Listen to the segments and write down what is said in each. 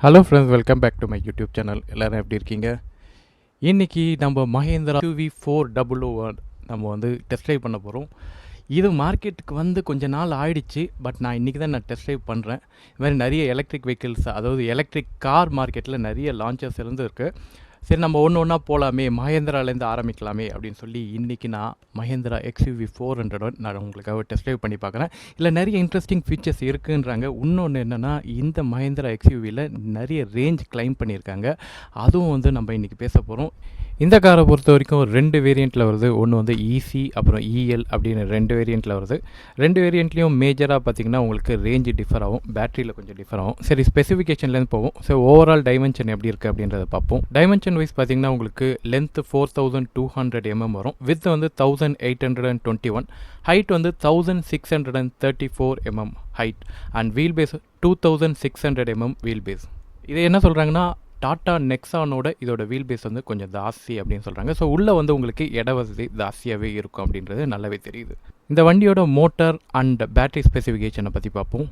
Hello friends, welcome back to my YouTube channel. எல்லோரும் எப்படி இருக்கீங்க? இன்றைக்கி நம்ம மஹேந்திரா XUV400 நம்ம வந்து டெஸ்ட் ட்ரைவ் பண்ண போகிறோம். இது மார்க்கெட்டுக்கு வந்து கொஞ்ச நாள் ஆயிடுச்சு, பட் நான் இன்றைக்கி தான் டெஸ்ட் ட்ரைவ் பண்ணுறேன். இது மாதிரி நிறைய எலக்ட்ரிக் வெஹிக்கிள்ஸ், அதாவது எலக்ட்ரிக் கார் மார்க்கெட்டில் நிறைய லான்ச்சஸ் இருக்குது. சரி, நம்ம ஒன்று ஒன்றா போகலாமே, மஹேந்திராலேருந்து ஆரம்பிக்கலாமே அப்படின்னு சொல்லி இன்றைக்கி நான் மஹேந்திரா XUV400 நான் உங்களுக்காக டெஸ்ட் ட்ரைவ் பண்ணி பார்க்குறேன். இல்லை நிறைய இன்ட்ரெஸ்டிங் ஃபீச்சர்ஸ் இருக்குன்றாங்க. இன்னொன்று என்னென்னா, இந்த மஹேந்திரா XUVயில் நிறைய ரேஞ்ச் கிளைம் பண்ணியிருக்காங்க. அதுவும் வந்து நம்ம இன்றைக்கி பேச போகிறோம். இந்த காரை பொறுத்த வரைக்கும் 2 வேரியண்ட்டில் வருது. ஒன்று வந்து EC அப்புறம் EL அப்படின்னு 2 வேரியண்ட்டில் வருது. 2 வேரியண்ட்லேயும் மேஜராக பார்த்திங்கன்னா உங்களுக்கு ரேஞ்சு டிஃபர் ஆகும், பேட்டரியில் கொஞ்சம் டிஃபர் ஆகும். சரி, ஸ்பெசிஃபிகேஷன்லேருந்து போவோம். ஸோ ஓவரால் டைமென்ஷன் எப்படி இருக்குது அப்படின்றத பார்ப்போம். டைமென்ஷன் வைஸ் பார்த்திங்கன்னா உங்களுக்கு லென்த்து 4200 mm வரும். வித் வந்து 1821, ஹைட் வந்து 1634 mm height, and wheel base 2600 mm wheel base. இது என்ன சொல்கிறாங்கன்னா, டாட்டா நெக்ஸானோட இதோட வீல் பேஸ் வந்து கொஞ்சம் ஜாஸ்தி அப்படின்னு சொல்கிறாங்க. ஸோ உள்ளே வந்து உங்களுக்கு இட வசதி ஜாஸ்தியாகவே இருக்கும் அப்படின்றது நல்லாவே தெரியுது. இந்த வண்டியோட மோட்டார் அண்ட் பேட்டரி ஸ்பெசிஃபிகேஷனை பற்றி பார்ப்போம்.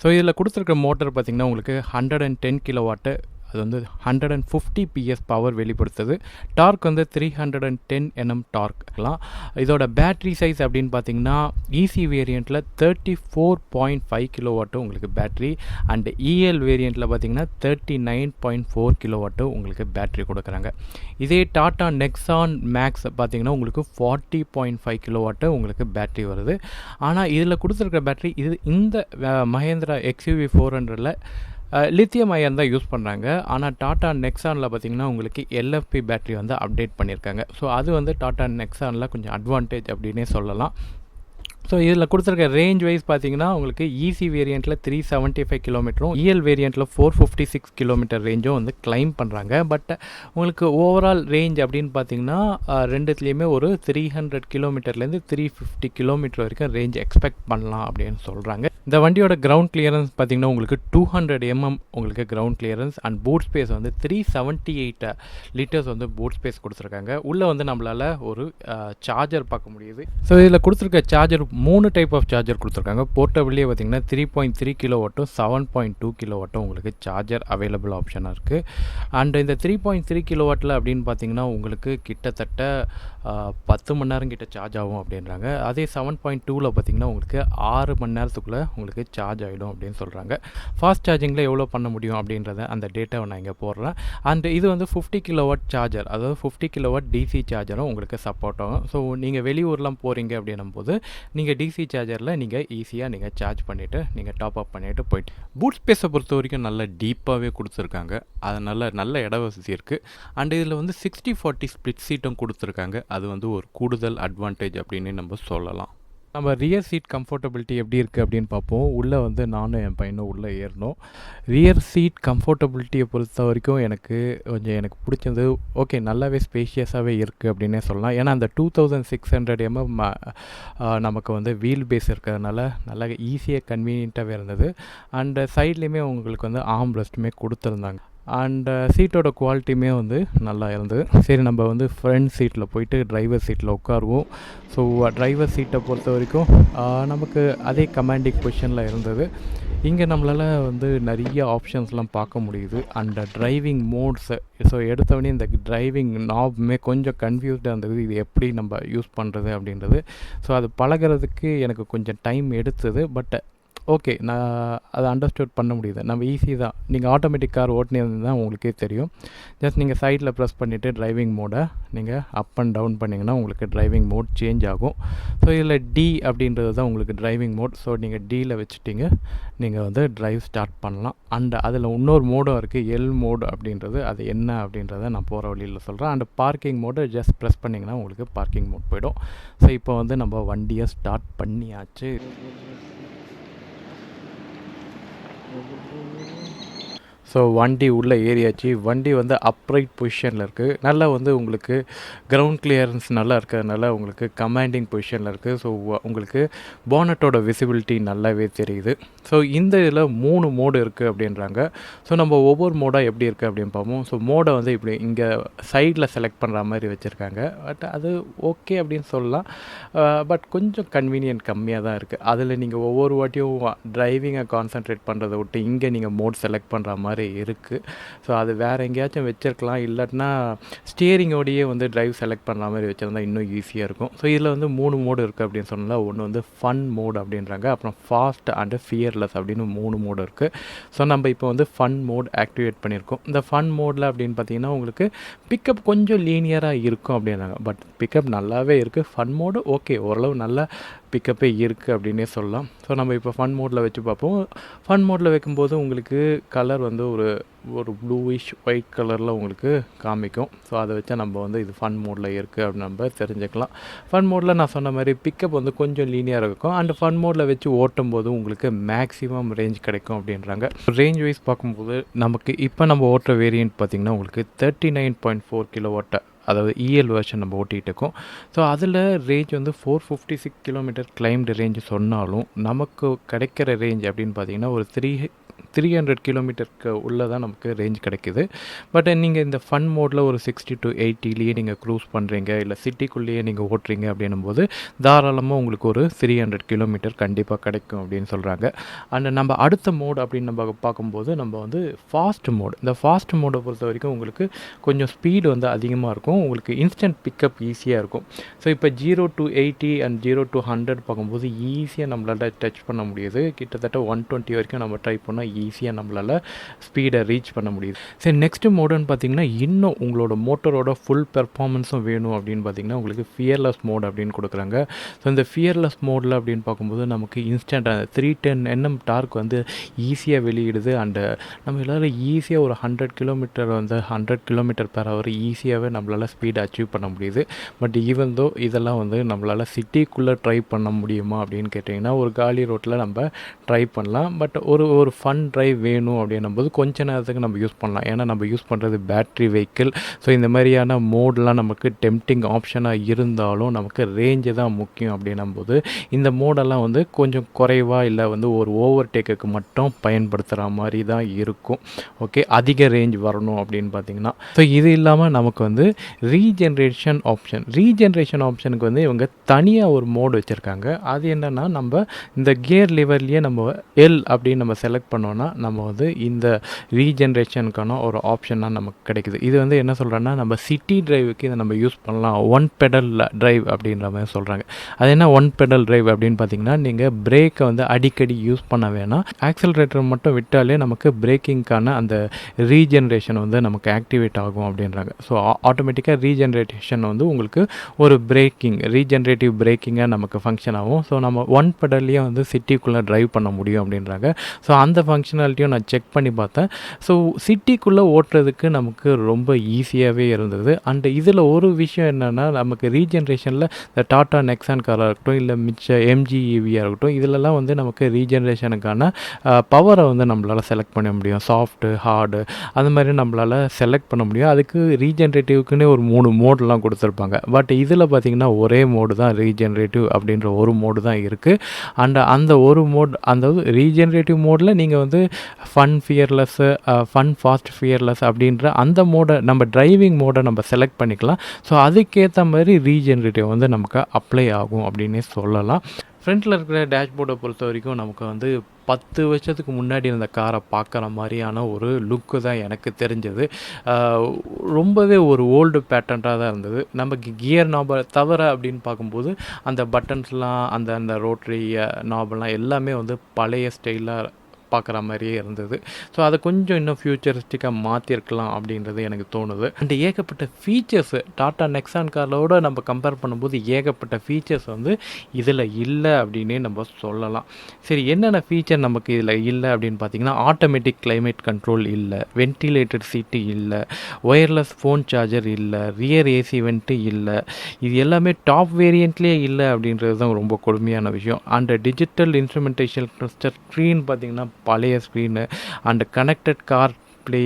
ஸோ இதில் கொடுத்துருக்க மோட்டர் பார்த்திங்கன்னா உங்களுக்கு 110 கிலோவாட்டு, அது வந்து 150 PS பவர் வெளிப்படுத்துது. டார்க் வந்து 310 Nm டார்க்லாம். இதோட பேட்ரி சைஸ் அப்படின்னு பார்த்தீங்கன்னா EC வேரியண்ட்டில் 34.5 கிலோவாட்டு உங்களுக்கு பேட்ரி, அண்ட் EL வேரியண்ட்டில் பார்த்தீங்கன்னா 39.4 கிலோவாட்டு உங்களுக்கு பேட்ரி கொடுக்குறாங்க. இதே டாட்டா நெக்ஸான் மேக்ஸ் பார்த்தீங்கன்னா உங்களுக்கு 40.5 கிலோவாட்டு உங்களுக்கு பேட்ரி வருது. ஆனால் இதில் கொடுத்துருக்க பேட்ரி இந்த மஹேந்திரா XUV400ல் லித்தியம் அயன் தான் யூஸ் பண்ணுறாங்க. ஆனால் டாட்டா நெக்ஸானில் பார்த்திங்கன்னா உங்களுக்கு LFP பேட்டரி வந்து அப்டேட் பண்ணியிருக்காங்க. ஸோ அது வந்து டாட்டா நெக்ஸானில் கொஞ்சம் அட்வான்டேஜ் அப்படின்னே சொல்லலாம். ஸோ இதில் கொடுத்துருக்க ரேஞ்ச் வைஸ் பார்த்தீங்கன்னா உங்களுக்கு EC வேரியண்ட்டில் 375 கிலோமீட்டரும், EL வேரியண்ட்டில் 456 கிலோமீட்டர் ரேஞ்சும் வந்து கிளைம் பண்ணுறாங்க. பட் உங்களுக்கு ஓவரால் ரேஞ்ச் அப்படின்னு பார்த்தீங்கன்னா ரெண்டுத்துலேயுமே ஒரு 300 கிலோமீட்டர்லேருந்து 350 கிலோமீட்டர் வரைக்கும் ரேஞ்ச் எக்ஸ்பெக்ட் பண்ணலாம் அப்படின்னு சொல்கிறாங்க. இந்த வண்டியோட கிரவுண்ட் கிளியரன்ஸ் பார்த்திங்கன்னா உங்களுக்கு 200 mm உங்களுக்கு ground clearance, and boot space வந்து 378 லிட்டர்ஸ் வந்து பூட் ஸ்பேஸ் கொடுத்துருக்காங்க. உள்ளே வந்து நம்மளால் ஒரு சார்ஜர் பார்க்க முடியுது. ஸோ இதில் கொடுத்துருக்க சார்ஜர் 3 டைப் ஆஃப் சார்ஜர் கொடுத்துருக்காங்க. போர்ட்டபிள்லேயே பார்த்திங்கன்னா 3.3 கிலோவாட்டும் 7.2 கிலோவாட்டும் உங்களுக்கு சார்ஜர் அவைலபிள் ஆப்ஷனாக இருக்குது. அண்ட் இந்த 3.3 கிலோவாட்டில் அப்படின்னு பார்த்தீங்கன்னா உங்களுக்கு கிட்டத்தட்ட 10 மணி நேரம் கிட்ட சார்ஜ் ஆகும் அப்படின்றாங்க. அதே 7.2ல் பார்த்திங்கன்னா உங்களுக்கு 6 மணி நேரத்துக்குள்ளே உங்களுக்கு சார்ஜ் ஆகிடும் அப்படின்னு சொல்கிறாங்க. ஃபாஸ்ட் சார்ஜிங்கில் எவ்வளோ பண்ண முடியும் அப்படின்றத அந்த டேட்டாவை நான் இங்கே போடுறேன். அண்ட் இது வந்து 50 கிலோவாட் சார்ஜர், அதாவது 50 கிலோவாட் DC சார்ஜரும் உங்களுக்கு சப்போர்ட் ஆகும். ஸோ நீங்கள் வெளியூர்லாம் போகிறீங்க அப்படின்னும் போது நீங்கள் DC சார்ஜரில் நீங்கள் ஈஸியாக நீங்கள் சார்ஜ் பண்ணிவிட்டு நீங்கள் டாப் அப் பண்ணிவிட்டு போயிட்டு. பூட் ஸ்பேஸை பொறுத்த வரைக்கும் நல்லா டீப்பாகவே கொடுத்துருக்காங்க. அதனால் நல்ல இட வசதி இருக்குது. அண்ட் இதில் வந்து 60-40 ஸ்ப்ளிட் சீட்டும் கொடுத்துருக்காங்க. அது வந்து ஒரு கூடுதல் அட்வான்டேஜ் அப்படின்னு நம்ம சொல்லலாம். நம்ம ரியர் சீட் கம்ஃபர்டபிலிட்டி எப்படி இருக்குது அப்படின்னு பார்ப்போம். உள்ளே வந்து நானும் என் பையனும் உள்ளே ஏறணும். ரியர் சீட் கம்ஃபர்டபிலிட்டியை பொறுத்த வரைக்கும் எனக்கு பிடிச்சது. ஓகே, நல்லாவே ஸ்பேஷியஸாகவே இருக்குது அப்படின்னே சொல்லலாம். ஏன்னா அந்த 2600 mm நமக்கு வந்து வீல் பேஸ் இருக்கிறதுனால நல்லா ஈஸியாக கன்வீனியண்ட்டாகவே இருந்தது. அண்டு சைட்லேயுமே உங்களுக்கு வந்து ஆர்ம் ரெஸ்ட்டுமே கொடுத்துருந்தாங்க. அண்டு சீட்டோட குவாலிட்டியுமே வந்து நல்லா இருந்தது. சரி, நம்ம வந்து ஃப்ரண்ட் சீட்டில் போயிட்டு டிரைவர் சீட்டில் உட்காருவோம். ஸோ டிரைவர் சீட்டை பொறுத்த வரைக்கும் நமக்கு அதே கமாண்டிங் பொசிஷனில் இருந்தது. இங்கே நம்மளால் வந்து நிறைய ஆப்ஷன்ஸ்லாம் பார்க்க முடியுது. அண்ட் டிரைவிங் மோட்ஸு, ஸோ எடுத்தவொடனே இந்த டிரைவிங் நாப்மே கொஞ்சம் கன்ஃபியூஸ்டாக இருந்தது. இது எப்படி நம்ம யூஸ் பண்ணுறது அப்படின்றது. ஸோ அது பழகிறதுக்கு எனக்கு கொஞ்சம் டைம் எடுத்தது. பட் ஓகே, நான் அதை அண்டர்ஸ்டாண்ட் பண்ண முடியுது. நம்ம ஈஸி தான். நீங்கள் ஆட்டோமேட்டிக் கார் ஓட்டினது தான் உங்களுக்கே தெரியும். ஜஸ்ட் நீங்கள் சைடில் ப்ரெஸ் பண்ணிவிட்டு டிரைவிங் மோடை நீங்கள் அப் அண்ட் டவுன் பண்ணிங்கன்னா உங்களுக்கு டிரைவிங் மோட் சேஞ்ச் ஆகும். ஸோ இதில் D அப்படின்றது தான் உங்களுக்கு டிரைவிங் மோட். ஸோ நீங்கள் Dயில் வச்சுட்டிங்க நீங்கள் வந்து டிரைவ் ஸ்டார்ட் பண்ணலாம். அண்ட் அதில் இன்னொரு மோடும் இருக்குது, L மோடு அப்படின்றது. அது என்ன அப்படின்றத நான் போகிற வழியில் சொல்கிறேன். And parking mode just press பண்ணிங்கன்னா உங்களுக்கு பார்க்கிங் மோட் போயிடும். ஸோ இப்போ வந்து நம்ம வண்டியை ஸ்டார்ட் பண்ணியாச்சு. ஸோ வண்டி உள்ளே ஏறியாச்சு. வண்டி வந்து அப்ரைட் பொசிஷனில் இருக்குது. நல்லா வந்து உங்களுக்கு கிரவுண்ட் கிளியரன்ஸ் நல்லா இருக்கிறதுனால உங்களுக்கு கமாண்டிங் பொசிஷனில் இருக்குது. ஸோ உங்களுக்கு போனட்டோட விசிபிலிட்டி நல்லாவே தெரியுது. ஸோ இந்த இதில் 3 மோடு இருக்குது அப்படின்றாங்க. ஸோ நம்ம ஒவ்வொரு மோடாக எப்படி இருக்குது அப்படின்னு பார்ப்போம். ஸோ மோடை வந்து இப்படி இங்கே சைடில் செலக்ட் பண்ணுற மாதிரி வச்சுருக்காங்க. பட் அது ஓகே அப்படின்னு சொல்லலாம். பட் கொஞ்சம் கன்வீனியன்ட் கம்மியாக தான் இருக்குது. அதில் நீங்கள் ஒவ்வொரு வாட்டியும் டிரைவிங்கை கான்சன்ட்ரேட் பண்ணுறதை விட்டு இங்கே நீங்கள் மோட் செலக்ட் பண்ணுற மாதிரி மாதிரி இருக்குது. ஸோ அது வேறு எங்கேயாச்சும் வச்சுருக்கலாம், இல்லாட்டினா ஸ்டியரிங்கோடையே வந்து டிரைவ் செலக்ட் பண்ணுற மாதிரி வச்சுருந்தா இன்னும் ஈஸியாக இருக்கும். ஸோ இதில் வந்து 3 மோடு இருக்குது அப்படின்னு சொன்னால், ஒன்று வந்து ஃபன் மோட் அப்படின்றாங்க, அப்புறம் ஃபாஸ்ட் அண்டு ஃபியர்லெஸ் அப்படின்னு 3 மோடு இருக்குது. ஸோ நம்ம இப்போ வந்து ஃபன் மோட் ஆக்டிவேட் பண்ணியிருக்கோம். இந்த ஃபன் மோடில் அப்படின்னு பார்த்தீங்கன்னா உங்களுக்கு பிக்கப் கொஞ்சம் லீனியராக இருக்கும் அப்படின்னாங்க. பட் பிக்கப் நல்லாவே இருக்குது. ஃபன் மோடு ஓகே, ஓரளவு நல்ல பிக்கப்பே இருக்குது அப்படின்னே சொல்லலாம். ஸோ நம்ம இப்போ ஃபன் மோடில் வச்சு பார்ப்போம். ஃபன் மோடில் வைக்கும்போது உங்களுக்கு கலர் வந்து ஒரு ப்ளூயிஷ் ஒயிட் கலரில் உங்களுக்கு காமிக்கும். ஸோ அதை வச்சா நம்ம வந்து இது ஃபன் மோடில் இருக்குது அப்படின்னு நம்ம தெரிஞ்சுக்கலாம். ஃபன் மோடில் நான் சொன்ன மாதிரி பிக்கப் வந்து கொஞ்சம் லீனியராக இருக்கும். அண்ட் ஃபன் மோடில் வச்சு ஓட்டும் போது உங்களுக்கு மேக்ஸிமம் ரேஞ்ச் கிடைக்கும் அப்படின்றாங்க. ரேஞ்ச் வைஸ் பார்க்கும்போது நமக்கு இப்போ நம்ம ஓட்டுற வேரியண்ட் பார்த்திங்கன்னா உங்களுக்கு 39.4 கிலோவாட், அதாவது இஎல் வெர்ஷன் நம்ம ஓட்டிகிட்டு இருக்கோம். ஸோ அதில் ரேஞ்ச் வந்து 456 கிலோமீட்டர் கிளைம்டு ரேஞ்ச் சொன்னாலும் நமக்கு கிடைக்கிற ரேஞ்ச் அப்படின்னு பார்த்தீங்கன்னா ஒரு 300 கிலோமீட்டருக்கு உள்ளே தான் நமக்கு ரேஞ்ச் கிடைக்குது. பட் நீங்கள் இந்த ஃபன் மோடில் ஒரு 60 to 80லேயே நீங்கள் க்ரூஸ் பண்ணுறீங்க, இல்லை சிட்டிக்குள்ளேயே நீங்கள் ஓட்டுறீங்க அப்படின்னும் போது தாராளமாக உங்களுக்கு ஒரு 300 கிலோமீட்டர் கண்டிப்பாக கிடைக்கும் அப்படின்னு சொல்கிறாங்க. அண்ட் நம்ம அடுத்த மோடு அப்படின்னு நம்ம பார்க்கும்போது நம்ம வந்து ஃபாஸ்ட் மோடு. இந்த ஃபாஸ்ட் மோடை பொறுத்த வரைக்கும் உங்களுக்கு கொஞ்சம் ஸ்பீடு வந்து அதிகமாக இருக்கும், உங்களுக்கு இன்ஸ்டன்ட் பிக்கப் ஈஸியாக இருக்கும். ஸோ இப்போ 0 to 80 அண்ட் 0 to 100 பார்க்கும்போது ஈஸியாக நம்மளால் டச் பண்ண முடியுது. கிட்டத்தட்ட 120 வரைக்கும் நம்ம ட்ரை பண்ணால் ஈஸியாக நம்மளால் ஸ்பீடை ரீச் பண்ண முடியுது. சரி, நெக்ஸ்ட்டு மோடுன்னு பார்த்தீங்கன்னா இன்னும் உங்களோட மோட்டரோட ஃபுல் பெர்ஃபார்மன்ஸும் வேணும் அப்படின்னு பார்த்தீங்கன்னா உங்களுக்கு ஃபியர்லெஸ் மோட் அப்படின்னு கொடுக்குறாங்க. ஸோ இந்த ஃபியர்லெஸ் மோடில் அப்படின்னு பார்க்கும்போது நமக்கு இன்ஸ்டன்ட் 310 Nm டார்க் வந்து ஈஸியாக வெளியிடுது. அண்டு நம்ம எல்லோரும் ஈஸியாக ஒரு 100 கிலோமீட்டர் வந்து 100 km/h ஈஸியாகவே நம்மளால் ஸ்பீடை அச்சீவ் பண்ண முடியுது. பட் ஈவன் தோ இதெல்லாம் வந்து நம்மளால் சிட்டிக்குள்ளே ட்ரை பண்ண முடியுமா அப்படின்னு கேட்டிங்கன்னா ஒரு காலி ரோட்டில் நம்ம ட்ரை பண்ணலாம். பட் ஒரு ஃபன் ட்ரைவ் வேணும் அப்படின்னும் போது கொஞ்ச நேரத்துக்கு நம்ம யூஸ் பண்ணலாம். ஏன்னா நம்ம யூஸ் பண்ணுறது பேட்ரி வெஹிக்கிள். ஸோ இந்த மாதிரியான மோட்லாம் நமக்கு டெம்ப்டிங் ஆப்ஷனாக இருந்தாலும் நமக்கு ரேஞ்சு தான் முக்கியம் அப்படின்னும் போது இந்த மோடெல்லாம் வந்து கொஞ்சம் குறைவாக இல்லை வந்து ஒரு ஓவர்டேக்குக்கு மட்டும் பயன்படுத்துகிற மாதிரி தான் இருக்கும். ஓகே, அதிக ரேஞ்ச் வரணும் அப்படின்னு பார்த்தீங்கன்னா. ஸோ இது இல்லாமல் நமக்கு வந்து ரீஜென்ரேஷன் ஆப்ஷனுக்கு வந்து இவங்க தனியாக ஒரு மோடு வச்சுருக்காங்க. அது என்னென்னா நம்ம இந்த கியர் லிவர்லேயே நம்ம எல் அப்படின்னு நம்ம செலக்ட் பண்ணோன்னா நம்ம வந்து இந்த ரீஜென்ரேஷனுக்கான ஒரு ஆப்ஷனாக நமக்கு கிடைக்குது. இது வந்து என்ன சொல்கிறேன்னா நம்ம சிட்டி டிரைவுக்கு இதை நம்ம யூஸ் பண்ணலாம், ஒன் பெடல் டிரைவ் அப்படின்ற மாதிரி சொல்கிறாங்க. அது என்ன ஒன் பெடல் டிரைவ் அப்படின்னு பார்த்தீங்கன்னா நீங்கள் பிரேக்கை வந்து அடிக்கடி யூஸ் பண்ண வேணாம், ஆக்சலரேட்டர் மட்டும் விட்டாலே நமக்கு பிரேக்கிங்க்கான அந்த ரீஜென்ரேஷன் வந்து நமக்கு ஆக்டிவேட் ஆகும் அப்படின்றாங்க. ஸோ ஆட்டோமேட்டிக்காக ரீஜென்ரேஷன் வந்து உங்களுக்கு ஒரு ரீஜென்ரேட்டிவ் பிரேக்கிங்காக நமக்கு ஃபங்க்ஷன் ஆகும். ஸோ நம்ம ஒன் பெடல்லையே வந்து சிட்டிக்குள்ளே ட்ரைவ் பண்ண முடியும் அப்படின்றாங்க. ஸோ அந்த ஃபங்க்ஷனாலிட்டியும் நான் செக் பண்ணி பார்த்தேன். ஸோ சிட்டிக்குள்ளே ஓட்டுறதுக்கு நமக்கு ரொம்ப ஈஸியாகவே இருந்தது. அண்ட் இதில் ஒரு விஷயம் என்னென்னா நமக்கு ரீஜென்ரேஷனில் இந்த டாட்டா நெக்ஸான் காராக இருக்கட்டும், இல்லை மிச்ச எம்ஜி ஈவியாக இருக்கட்டும், இதிலெல்லாம் வந்து நமக்கு ரீஜென்ரேஷனுக்கான பவரை வந்து நம்மளால் செலக்ட் பண்ண முடியும். சாஃப்ட்டு, ஹார்டு அந்த மாதிரி நம்மளால் செலக்ட் பண்ண முடியும். அதுக்கு ரீஜென்ரேட்டிவ்க்குன்னே ஒரு 3 மோடெலாம் கொடுத்துருப்பாங்க. பட் இதில் பார்த்திங்கன்னா ஒரே மோடு தான் ரீஜென்ரேட்டிவ் அப்படின்ற ஒரு மோடு தான் இருக்குது. அண்ட் அந்த ஒரு மோட், அந்த ரீஜென்ரேட்டிவ் மோடில் நீங்கள் வந்து ஃபன் ஃபாஸ்ட் ஃபியர்லெஸ் அப்படின்ற அந்த மோடை நம்ம டிரைவிங் மோடை நம்ம செலக்ட் பண்ணிக்கலாம். ஸோ அதுக்கேற்ற மாதிரி ரீஜென்ரேட்டிவ் வந்து நமக்கு அப்ளை ஆகும் அப்படின்னே சொல்லலாம். ஃப்ரண்ட்டில் இருக்கிற டேஷ்போர்டை பொறுத்த வரைக்கும் நமக்கு வந்து 10 வருஷத்துக்கு முன்னாடி இருந்த காரை பார்க்குற மாதிரியான ஒரு லுக்கு தான் எனக்கு தெரிஞ்சது. ரொம்பவே ஒரு ஓல்டு பேட்டர்னாக தான் இருந்தது. நம்ம கியர் நாபை தவிர அப்படின்னு பார்க்கும்போது அந்த பட்டன்ஸ்லாம் அந்த ரோட்ரி நாபெல்லாம் எல்லாமே வந்து பழைய ஸ்டைலாக பார்க்குற மாதிரியே இருந்தது. ஸோ அதை கொஞ்சம் இன்னும் ஃபியூச்சரிஸ்டிக்காக மாற்றிருக்கலாம் அப்படின்றது எனக்கு தோணுது. அண்ட் ஏகப்பட்ட ஃபீச்சர்ஸு டாட்டா நெக்ஸான் காரோட நம்ம கம்பேர் பண்ணும்போது ஏகப்பட்ட ஃபீச்சர்ஸ் வந்து இதில் இல்லை அப்படின்னே நம்ம சொல்லலாம். சரி, என்னென்ன ஃபீச்சர் நமக்கு இதில் இல்லை அப்படின்னு பார்த்தீங்கன்னா ஆட்டோமேட்டிக் கிளைமேட் கண்ட்ரோல் இல்லை, வென்டிலேட்டட் சீட்டு இல்லை, ஒயர்லெஸ் ஃபோன் சார்ஜர் இல்லை, ரியர் ஏசி வெண்ட்டு இல்லை. இது எல்லாமே டாப் வேரியண்ட்லேயே இல்லை அப்படின்றது தான் ரொம்ப கொடுமையான விஷயம். அண்ட் டிஜிட்டல் இன்ஸ்ட்ருமெண்டேஷன் ஸ்க்ரீன் பார்த்திங்கன்னா பழைய screen. And connected car display,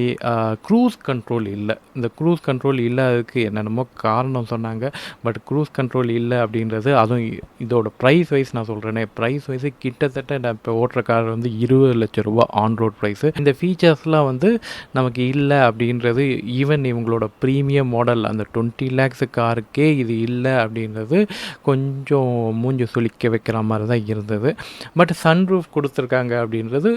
cruise control இல்லை. இந்த க்ரூஸ் கண்ட்ரோல் இல்லாததுக்கு என்னென்னமோ காரணம் சொன்னாங்க. பட் க்ரூஸ் கண்ட்ரோல் இல்லை அப்படின்றது, அதுவும் இதோட ப்ரைஸ் வைஸ் நான் சொல்கிறேனே, ப்ரைஸ் வைஸு கிட்டத்தட்ட நான் இப்போ ஓட்டுற கார் வந்து 20 லட்ச ரூபா ஆன் ரோட் ப்ரைஸு. இந்த ஃபீச்சர்ஸ்லாம் வந்து நமக்கு இல்லை அப்படின்றது, ஈவன் இவங்களோட ப்ரீமியம் மாடல் அந்த 20 lakhs காருக்கே இது இல்லை அப்படின்றது கொஞ்சம் மூஞ்சி சுளிக்க வைக்கிற மாதிரி தான் இருந்தது. பட் சன்ரூஃப் கொடுத்துருக்காங்க அப்படின்றது,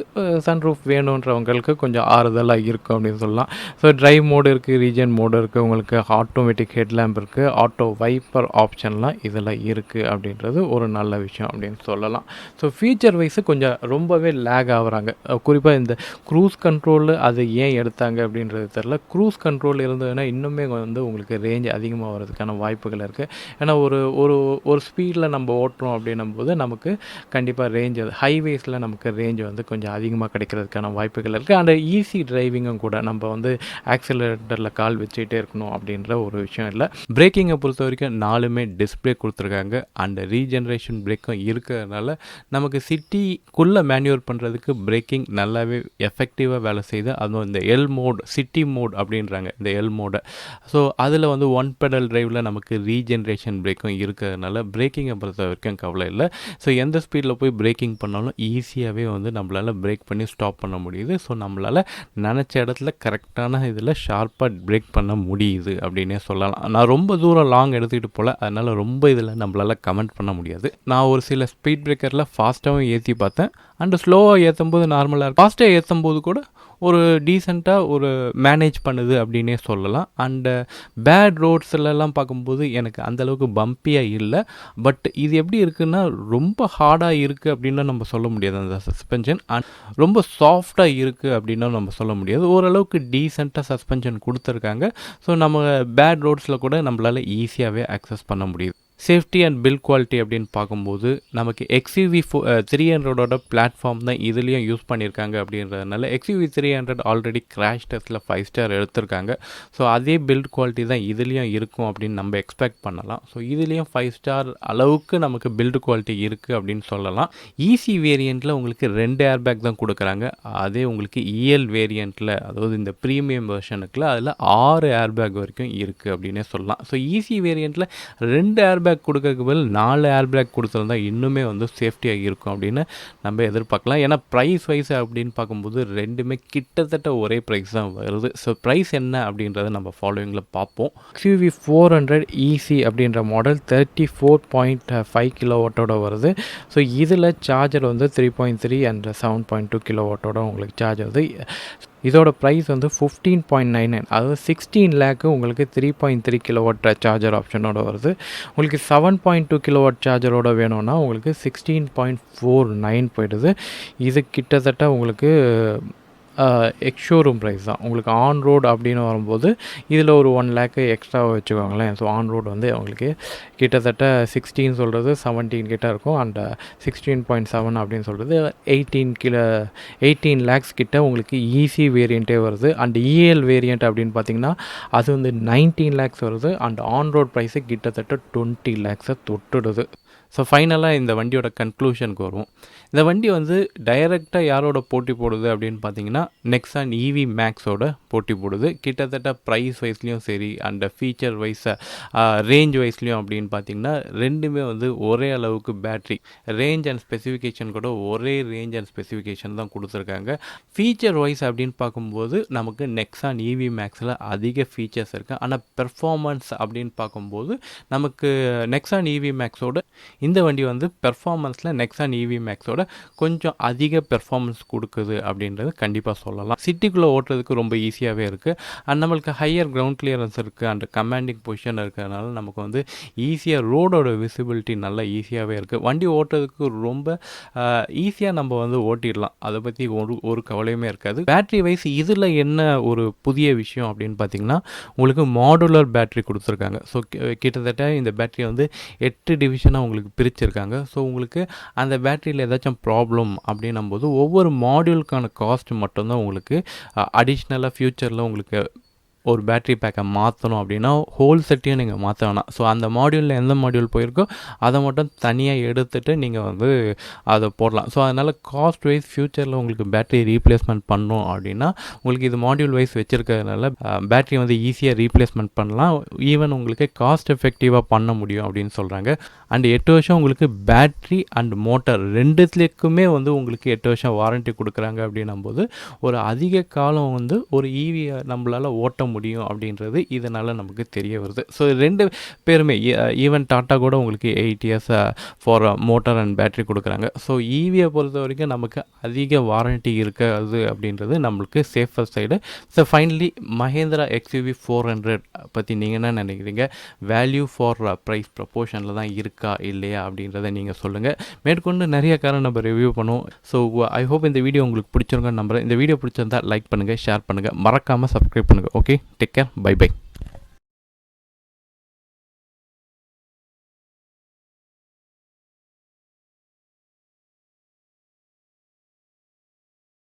சன்ரூஃப் வேணுன்றவங்களுக்கு கொஞ்சம் ஆறுதலாக இருக்கும் அப்படின்னு சொல்லலாம். ஸோ ட்ரைவ் மோடு இருக்குது, ரீஜன் மோடு இருக்குது, உங்களுக்கு ஆட்டோமேட்டிக் ஹெட்லேம்ப் இருக்குது, ஆட்டோ வைப்பர் ஆப்ஷன்லாம் இதில் இருக்குது அப்படின்றது ஒரு நல்ல விஷயம் அப்படின்னு சொல்லலாம். ஸோ ஃபீச்சர் வைஸு கொஞ்சம் ரொம்பவே லேக் ஆகுறாங்க. குறிப்பாக இந்த க்ரூஸ் கண்ட்ரோலு அது ஏன் எடுத்தாங்க அப்படின்றது தெரில. க்ரூஸ் கண்ட்ரோல் இருந்ததுன்னா இன்னுமே வந்து உங்களுக்கு ரேஞ்ச் அதிகமாக வர்றதுக்கான வாய்ப்புகள் இருக்குது. ஏன்னா ஒரு ஒரு ஒரு ஸ்பீடில் நம்ம ஓட்டுறோம் அப்படின்னும் போது நமக்கு கண்டிப்பாக ரேஞ்ச், ஹைவேஸில் நமக்கு ரேஞ்ச் வந்து கொஞ்சம் அதிகமாக கிடைக்கிறதுக்கான வாய்ப்புகள் இருக்குது. அண்ட் ஈஸி டிரைவிங்கும் கூட, நம்ம வந்து ஆக்சிலரேட்டரில் கால் வச்சுக்கிட்டே இருக்கணும் அப்படின்ற ஒரு விஷயம் இல்லை. பிரேக்கிங்கை பொறுத்த வரைக்கும் 4மே டிஸ்பிளே கொடுத்துருக்காங்க. அண்ட் ரீஜென்ரேஷன் பிரேக்கும் இருக்கிறதுனால நமக்கு சிட்டிக்குள்ளே மேன்யூர் பண்ணுறதுக்கு பிரேக்கிங் நல்லாவே எஃபெக்டிவாக வேலை செய்யுது. அதுவும் இந்த எல் மோட், சிட்டி மோட் அப்படின்றாங்க இந்த எல் மோடை. ஸோ அதில் வந்து ஒன் பெடல் டிரைவில் நமக்கு ரீஜென்ரேஷன் பிரேக்கும் இருக்கிறதுனால பிரேக்கிங்கை பொறுத்த வரைக்கும் கவலை இல்லை. ஸோ எந்த ஸ்பீடில் போய் பிரேக்கிங் பண்ணாலும் ஈஸியாகவே வந்து நம்மளால் பிரேக் பண்ணி ஸ்டாப் பண்ண முடியுது. ஸோ நம்மளால் நினச்ச இடத்துல கரெக்டான இதில் ஷார்ப்பாக பிரேக் பண்ண முடியுது அப்படின்னே சொல்லலாம். நான் ரொம்ப தூரம் லாங் எடுத்துக்கிட்டு போகல, அதனால் ரொம்ப இதில் நம்மளால் கமெண்ட் பண்ண முடியாது. நான் ஒரு சில ஸ்பீட் பிரேக்கரில் ஃபாஸ்ட்டாகவும் ஏற்றி பார்த்தேன், அண்டு ஸ்லோவாக ஏற்றும் போது நார்மலாக இருக்கும். ஃபாஸ்ட்டாக ஏற்றும் போது கூட ஒரு டீசெண்டாக ஒரு மேனேஜ் பண்ணுது அப்படின்னே சொல்லலாம். அண்டு பேட் ரோட்ஸ்லலாம் பார்க்கும்போது எனக்கு அந்தளவுக்கு பம்பியாக இல்லை. பட் இது எப்படி இருக்குன்னா, ரொம்ப ஹார்டாக இருக்குது அப்படின்னு நம்ம சொல்ல முடியாது அந்த சஸ்பென்ஷன். அண்ட் ரொம்ப சாஃப்டாக இருக்குது அப்படின்னு நம்ம சொல்ல முடியாது. ஓரளவுக்கு டீசெண்டாக சஸ்பென்ஷன் கொடுத்துருக்காங்க. ஸோ நம்ம பேட் ரோட்ஸில் கூட நம்மளால் ஈஸியாகவே அக்சஸ் பண்ண முடியுது. சேஃப்டி அண்ட் பில்ட் குவாலிட்டி அப்படின்னு பார்க்கும்போது நமக்கு XUV300ஓட பிளாட்ஃபார்ம் தான் இதுலேயும் யூஸ் பண்ணியிருக்காங்க அப்படின்றதுனால XUV300 ஆல்ரெடி கிராஷ் டெஸ்ட்டில் 5 ஸ்டார் எடுத்திருக்காங்க. ஸோ அதே பில்ட் குவாலிட்டி தான் இதுலேயும் இருக்கும் அப்படின்னு நம்ம எக்ஸ்பெக்ட் பண்ணலாம். ஸோ இதுலேயும் 5 ஸ்டார் அளவுக்கு நமக்கு பில்ட் குவாலிட்டி இருக்குது அப்படின்னு சொல்லலாம். ஈசி வேரியண்ட்டில் உங்களுக்கு 2 ஏர்பேக் தான் கொடுக்குறாங்க. அதே உங்களுக்கு இஎல் வேரியண்ட்டில், அதாவது இந்த ப்ரீமியம் வெர்ஷனுக்குள்ள அதில் 6 ஏர்பேக் வரைக்கும் இருக்குது அப்படின்னே சொல்லலாம். ஸோ ஈசி வேரியண்ட்டில் 2 ஏர்பேக் கொடுக்கறதுக்கு பதில் 4 ஏர்பேக் கொடுத்துருந்தா இன்னுமே வந்து சேஃப்டியாக இருக்கும் அப்படின்னு நம்ம எதிர்பார்க்கலாம். ஏன்னா ப்ரைஸ் வைஸ் அப்படின்னு பார்க்கும்போது ரெண்டுமே கிட்டத்தட்ட ஒரே ப்ரைஸ் தான் வருது. ஸோ ப்ரைஸ் என்ன அப்படின்றத நம்ம ஃபாலோவிங்கில் பார்ப்போம். XUV400 EC அப்படின்ற மாடல் 34.5 கிலோவாட்டோட வருது. ஸோ இதில் சார்ஜர் வந்து 3.3 அண்ட் 7.2 கிலோவாட்டோட உங்களுக்கு சார்ஜ் வருது. இதோட ப்ரைஸ் வந்து 15.99, அதாவது 16 லேக்கு உங்களுக்கு 3.3 கிலோவாட் சார்ஜர் ஆப்ஷனோட வருது. உங்களுக்கு 7.2 கிலோவாட் சார்ஜரோட வேணும்னா உங்களுக்கு 16.49 போயிடுது. இது கிட்டத்தட்ட உங்களுக்கு எக்ஸ்ஷோரூம் ப்ரைஸ் தான். உங்களுக்கு ஆன் ரோடு அப்படின்னு வரும்போது இதில் ஒரு 1 லேக்கு எக்ஸ்ட்ராவாக வச்சுக்கோங்களேன். ஸோ ஆன் ரோடு வந்து உங்களுக்கு கிட்டத்தட்ட 16 சொல்கிறது 17 கிட்ட இருக்கும். அண்ட் 16.7 அப்படின்னு சொல்கிறது 18 லேக்ஸ் கிட்ட உங்களுக்கு ஈசி வேரியண்ட்டே வருது. அண்ட் இஎல் வேரியண்ட் அப்படின்னு பார்த்தீங்கன்னா அது வந்து 19 லேக்ஸ் வருது. அண்ட் ஆன் ரோட் ப்ரைஸு கிட்டத்தட்ட 20 லேக்ஸை தொட்டுடுது. ஸோ ஃபைனலாக இந்த வண்டியோட கன்க்ளூஷனுக்கு வருவோம். இந்த வண்டி வந்து டைரெக்டாக யாரோட போட்டி போடுது அப்படின்னு பார்த்தீங்கன்னா நெக்ஸான் EV மேக்ஸோட போட்டி போடுது. கிட்டத்தட்ட ப்ரைஸ் வைஸ்லேயும் சரி அண்ட் ஃபீச்சர் வைஸ், ரேஞ்ச் வைஸ்லேயும் அப்படின்னு பார்த்தீங்கன்னா ரெண்டுமே வந்து ஒரே அளவுக்கு பேட்ரி ரேஞ்ச் அண்ட் ஸ்பெசிஃபிகேஷன் கூட ஒரே ரேஞ்ச் அண்ட் ஸ்பெசிஃபிகேஷன் தான் கொடுத்துருக்காங்க. ஃபீச்சர் வைஸ் அப்படின்னு பார்க்கும்போது நமக்கு நெக்ஸான் EV மேக்ஸில் அதிக ஃபீச்சர்ஸ் இருக்குது. ஆனால் பெர்ஃபார்மன்ஸ் அப்படின்னு பார்க்கும்போது நமக்கு நெக்ஸான் EV மேக்ஸோட இந்த வண்டி வந்து பெர்ஃபார்மன்ஸில் நெக்ஸான் EV மேக்ஸோட கொஞ்சம் அதிக பெர்ஃபார்மன்ஸ் கொடுக்குது அப்படின்றது கண்டிப்பாக சொல்லலாம். சிட்டிக்குள்ளே ஓட்டுறதுக்கு ரொம்ப ஈஸியாகவே இருக்குது. அண்ட் நம்மளுக்கு ஹையர் கிரவுண்ட் கிளியரன்ஸ் இருக்குது அண்ட் கமாண்டிங் பொசிஷன் இருக்கிறதுனால நமக்கு வந்து ஈஸியாக ரோடோட விசிபிலிட்டி நல்லா ஈஸியாகவே இருக்குது. வண்டி ஓட்டுறதுக்கு ரொம்ப ஈஸியாக நம்ம வந்து ஓட்டிடலாம். அதை பற்றி ஒரு கவலையுமே இருக்காது. பேட்ரி வைஸ் இதில் என்ன ஒரு புதிய விஷயம் அப்படின்னு பார்த்தீங்கன்னா உங்களுக்கு மாடுலர் பேட்ரி கொடுத்துருக்காங்க. ஸோ கிட்டத்தட்ட இந்த பேட்டரியை வந்து 8 டிவிஷனாக உங்களுக்கு பிரிச்சிருக்காங்க. ஸோ உங்களுக்கு அந்த பேட்டரியில் ஏதாச்சும் ப்ராப்ளம் அப்படின்னும் போது ஒவ்வொரு மாடியூலுக்கான காஸ்ட் மட்டும்தான் உங்களுக்கு அடிஷ்னலாக ஃப்யூச்சரில் உங்களுக்கு ஒரு பேட்டரி பேக்கை மாற்றணும் அப்படின்னா ஹோல் செட்டையும் நீங்கள் மாற்ற வேணாம். ஸோ அந்த மாடியூலில் எந்த மாடியூல் போயிருக்கோ அதை மட்டும் தனியாக எடுத்துகிட்டு நீங்கள் வந்து அதை போடலாம். ஸோ அதனால் காஸ்ட் வைஸ் ஃப்யூச்சரில் உங்களுக்கு பேட்டரி ரீப்ளேஸ்மெண்ட் பண்ணணும் அப்படின்னா உங்களுக்கு இது மாடியூல் வைஸ் வச்சுருக்கிறதுனால பேட்டரி வந்து ஈஸியாக ரீப்ளேஸ்மெண்ட் பண்ணலாம். ஈவன் உங்களுக்கு காஸ்ட் எஃபெக்டிவாக பண்ண முடியும் அப்படின்னு சொல்கிறாங்க. அண்ட் 8 வருஷம் உங்களுக்கு பேட்ரி அண்ட் மோட்டார் ரெண்டுத்துலேயுமே வந்து உங்களுக்கு 8 வருஷம் வாரண்ட்டி கொடுக்குறாங்க அப்படின்னும்போது ஒரு அதிக காலம் வந்து ஒரு ஈவியை நம்மளால் ஓட்ட முடியும் அப்படின்றது இதனால் நமக்கு தெரிய வருது. ஸோ 2 பேருமே ஈவன் டாட்டா கூட உங்களுக்கு 8 years for motor and battery கொடுக்குறாங்க. ஸோ ஈவியை பொறுத்த வரைக்கும் நமக்கு அதிக வாரண்ட்டி இருக்காது அப்படின்றது நம்மளுக்கு safer side. So finally Mahindra XUV400 பற்றி நீங்கள் என்ன நினைக்கிறீங்க? வேல்யூ ஃபார் ப்ரைஸ் ப்ரப்போர்ஷனில் தான் இருக்கா இல்லையா அப்படின்றத நீங்கள் சொல்லுங்கள். மேற்கொண்டு நிறைய காரணம் நம்ம ரிவ்யூ பண்ணுவோம். ஸோ ஐ ஹோப் இந்த வீடியோ உங்களுக்கு பிடிச்சிருங்கன்னு நம்புகிறேன். இந்த வீடியோ பிடிச்சிருந்தா லைக் பண்ணுங்கள், ஷேர் பண்ணுங்கள், மறக்காமல் சப்ஸ்கிரைப் பண்ணுங்கள். Okay, take care, bye by.